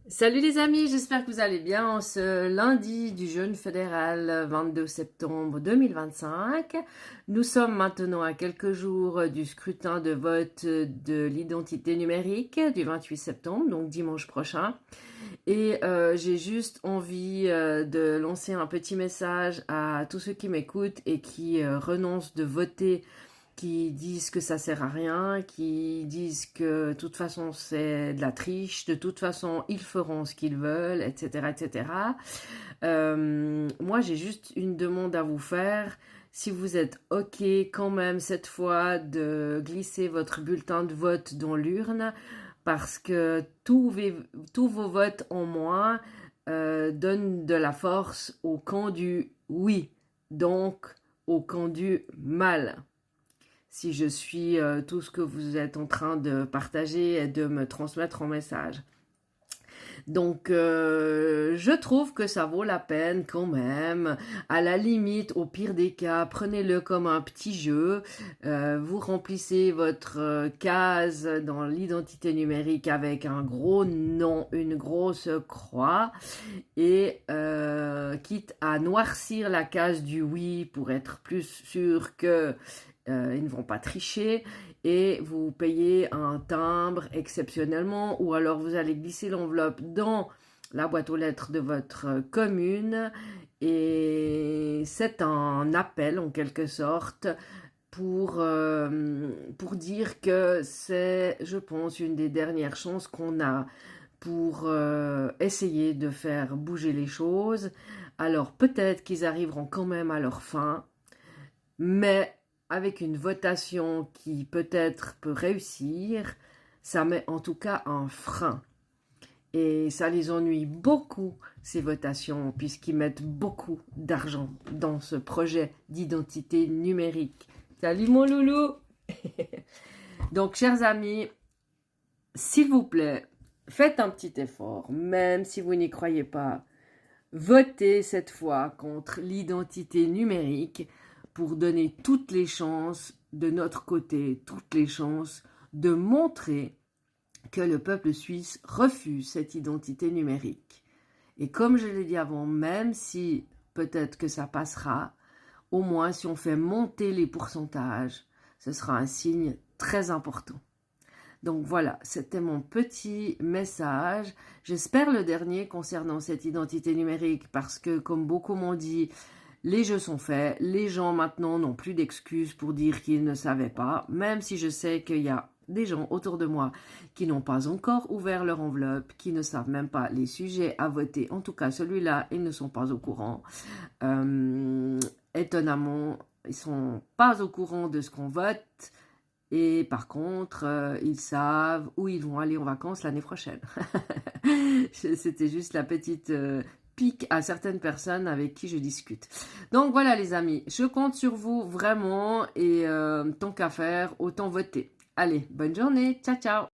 Salut les amis, j'espère que vous allez bien en ce lundi du jeûne fédéral 22 septembre 2025. Nous sommes maintenant à quelques jours du scrutin de vote de l'identité numérique du 28 septembre, donc dimanche prochain. Et j'ai juste envie de lancer un petit message à tous ceux qui m'écoutent et qui renoncent de voter, qui disent que ça sert à rien, qui disent que de toute façon c'est de la triche, de toute façon ils feront ce qu'ils veulent, etc., etc. Moi j'ai juste une demande à vous faire. Si vous êtes OK quand même cette fois de glisser votre bulletin de vote dans l'urne, parce que tous vos votes en moins donnent de la force au camp du oui, donc au camp du mal. Si je suis tout ce que vous êtes en train de partager et de me transmettre en message. Donc, je trouve que ça vaut la peine quand même. À la limite, au pire des cas, prenez-le comme un petit jeu. Vous remplissez votre case dans l'identité numérique avec un gros nom, une grosse croix. Et quitte à noircir la case du oui pour être plus sûr que ils ne vont pas tricher, et vous payez un timbre exceptionnellement, ou alors vous allez glisser l'enveloppe dans la boîte aux lettres de votre commune, et c'est un appel en quelque sorte pour dire que c'est, je pense, une des dernières chances qu'on a pour essayer de faire bouger les choses. Alors peut-être qu'ils arriveront quand même à leur fin, mais avec une votation qui peut-être peut réussir, ça met en tout cas un frein. Et ça les ennuie beaucoup, ces votations, puisqu'ils mettent beaucoup d'argent dans ce projet d'identité numérique. Salut mon loulou. Donc, chers amis, s'il vous plaît, faites un petit effort, même si vous n'y croyez pas. Votez cette fois contre l'identité numérique pour donner toutes les chances de notre côté, toutes les chances de montrer que le peuple suisse refuse cette identité numérique. Et comme je l'ai dit avant, même si peut-être que ça passera, au moins si on fait monter les pourcentages, ce sera un signe très important. Donc voilà, c'était mon petit message. J'espère le dernier concernant cette identité numérique parce que, comme beaucoup m'ont dit, les jeux sont faits. Les gens maintenant n'ont plus d'excuses pour dire qu'ils ne savaient pas, même si je sais qu'il y a des gens autour de moi qui n'ont pas encore ouvert leur enveloppe, qui ne savent même pas les sujets à voter. En tout cas, celui-là, ils ne sont pas au courant. Étonnamment, ils ne sont pas au courant de ce qu'on vote. Et par contre, ils savent où ils vont aller en vacances l'année prochaine. C'était juste la petite pique à certaines personnes avec qui je discute. Donc voilà les amis, je compte sur vous vraiment et tant qu'à faire, autant voter. Allez, bonne journée, ciao ciao.